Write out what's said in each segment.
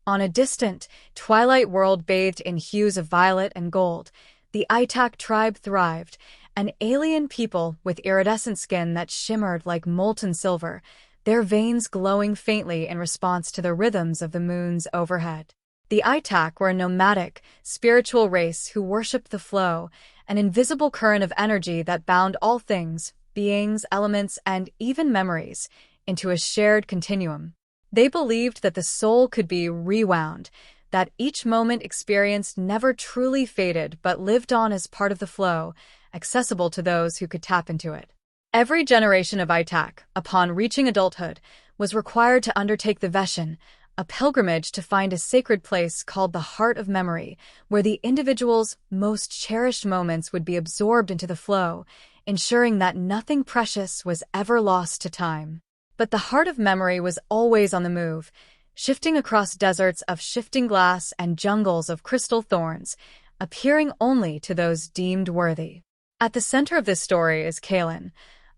On a distant, twilight world bathed in hues of violet and gold, the Itak tribe thrived, an alien people with iridescent skin that shimmered like molten silver, their veins glowing faintly in response to the rhythms of the moons overhead. The Itak were a nomadic, spiritual race who worshipped the flow, an invisible current of energy that bound all things, beings, elements, and even memories, into a shared continuum. They believed that the soul could be rewound, that each moment experienced never truly faded but lived on as part of the flow, accessible to those who could tap into it. Every generation of Itak, upon reaching adulthood, was required to undertake the Veshan, a pilgrimage to find a sacred place called the Heart of Memory, where the individual's most cherished moments would be absorbed into the flow, ensuring that nothing precious was ever lost to time. But the Heart of Memory was always on the move, shifting across deserts of shifting glass and jungles of crystal thorns, appearing only to those deemed worthy. At the center of this story is Kalen,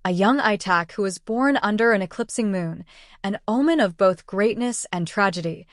a young Itak who was born under an eclipsing moon, an omen of both greatness and tragedy,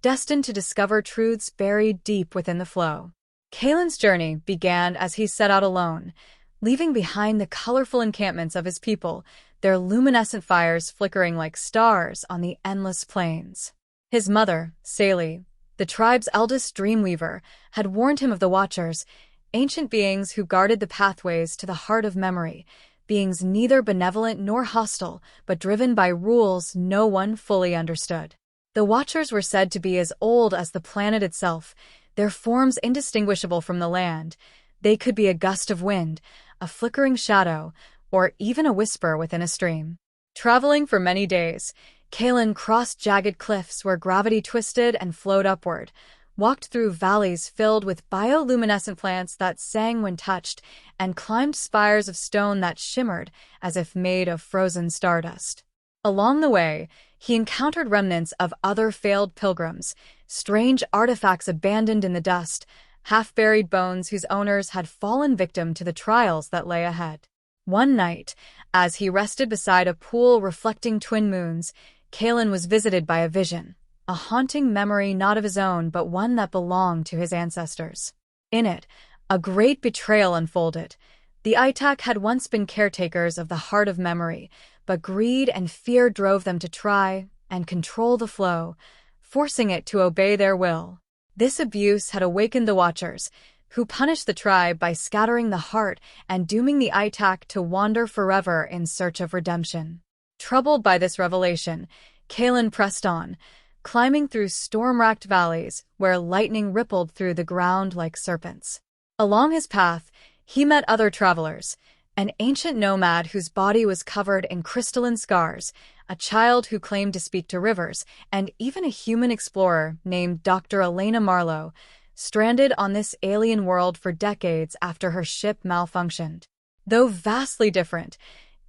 destined to discover truths buried deep within the flow. Kalen's journey began as he set out alone, leaving behind the colorful encampments of his people, their luminescent fires flickering like stars on the endless plains. His mother, Sally, the tribe's eldest dreamweaver, had warned him of the Watchers, ancient beings who guarded the pathways to the Heart of Memory, beings neither benevolent nor hostile, but driven by rules no one fully understood. The Watchers were said to be as old as the planet itself, their forms indistinguishable from the land. They could be a gust of wind, a flickering shadow, or even a whisper within a stream. Traveling for many days, Kalen crossed jagged cliffs where gravity twisted and flowed upward, walked through valleys filled with bioluminescent plants that sang when touched, and climbed spires of stone that shimmered as if made of frozen stardust. Along the way, he encountered remnants of other failed pilgrims, strange artifacts abandoned in the dust, half-buried bones whose owners had fallen victim to the trials that lay ahead. One night, as he rested beside a pool reflecting twin moons, Kalen was visited by a vision, a haunting memory not of his own but one that belonged to his ancestors. In it, a great betrayal unfolded. The Itak had once been caretakers of the Heart of Memory, but greed and fear drove them to try and control the flow, forcing it to obey their will. This abuse had awakened the Watchers, who punished the tribe by scattering the heart and dooming the Itak to wander forever in search of redemption. Troubled by this revelation, Kalen pressed on, climbing through storm-racked valleys where lightning rippled through the ground like serpents. Along his path, he met other travelers, an ancient nomad whose body was covered in crystalline scars, a child who claimed to speak to rivers, and even a human explorer named Dr. Elena Marlowe, stranded on this alien world for decades after her ship malfunctioned. Though vastly different,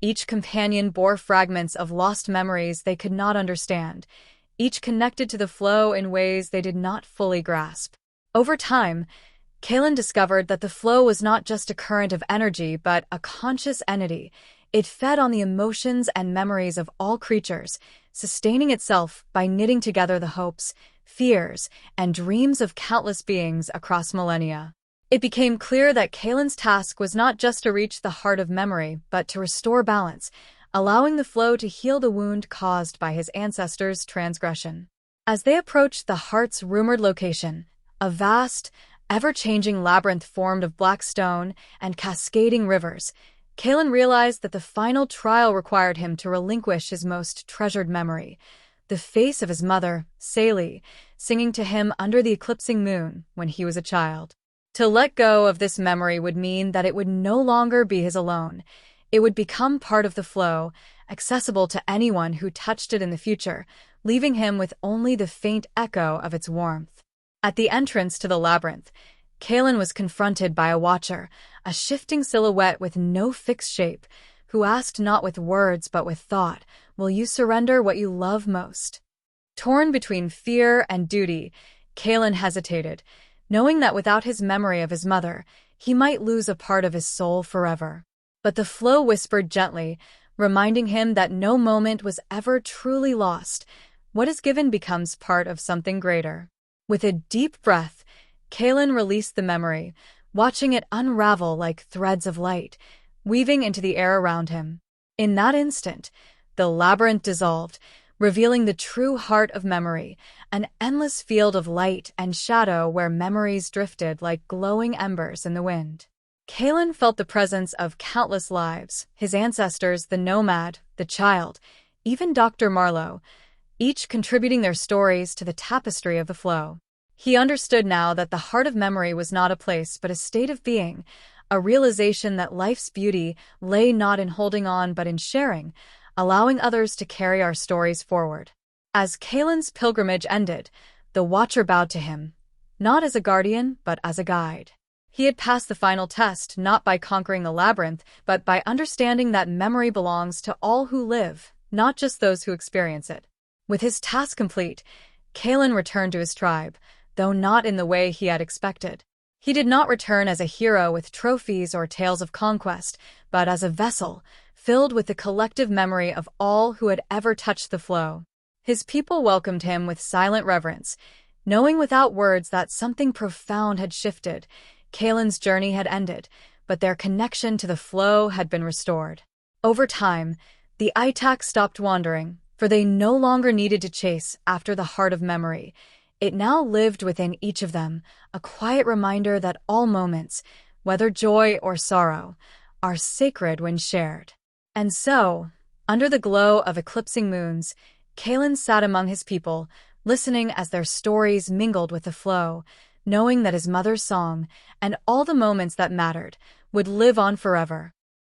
each companion bore fragments of lost memories they could not understand, each connected to the flow in ways they did not fully grasp. Over time, Kalen discovered that the flow was not just a current of energy but a conscious entity. It fed on the emotions and memories of all creatures, sustaining itself by knitting together the hopes, fears, and dreams of countless beings across millennia. It became clear that Kalen's task was not just to reach the Heart of Memory, but to restore balance, allowing the flow to heal the wound caused by his ancestors' transgression. As they approached the Heart's rumored location, a vast, ever-changing labyrinth formed of black stone and cascading rivers, Kalen realized that the final trial required him to relinquish his most treasured memory, the face of his mother, Sally, singing to him under the eclipsing moon when he was a child. To let go of this memory would mean that it would no longer be his alone. It would become part of the flow, accessible to anyone who touched it in the future, leaving him with only the faint echo of its warmth. At the entrance to the labyrinth, Kalen was confronted by a Watcher, a shifting silhouette with no fixed shape, who asked not with words but with thought, "Will you surrender what you love most?" Torn between fear and duty, Kalen hesitated, knowing that without his memory of his mother, he might lose a part of his soul forever. But the flow whispered gently, reminding him that no moment was ever truly lost. What is given becomes part of something greater. With a deep breath, Kalen released the memory, watching it unravel like threads of light, weaving into the air around him. In that instant, the labyrinth dissolved, revealing the true heart of memory, an endless field of light and shadow where memories drifted like glowing embers in the wind. Kalen felt the presence of countless lives, his ancestors, the nomad, the child, even Dr. Marlowe, each contributing their stories to the tapestry of the flow. He understood now that the heart of memory was not a place but a state of being, a realization that life's beauty lay not in holding on but in sharing, allowing others to carry our stories forward. As Kalen's pilgrimage ended, the Watcher bowed to him, not as a guardian but as a guide. He had passed the final test not by conquering the labyrinth, but by understanding that memory belongs to all who live, not just those who experience it. With his task complete, Kalen returned to his tribe, though not in the way he had expected. He did not return as a hero with trophies or tales of conquest, but as a vessel, filled with the collective memory of all who had ever touched the flow. His people welcomed him with silent reverence, knowing without words that something profound had shifted. Kalen's journey had ended, but their connection to the flow had been restored. Over time, the Itak stopped wandering, for they no longer needed to chase after the heart of memory. It now lived within each of them, a quiet reminder that all moments, whether joy or sorrow, are sacred when shared. And so, under the glow of eclipsing moons, Kalen sat among his people, listening as their stories mingled with the flow, knowing that his mother's song, and all the moments that mattered, would live on forever.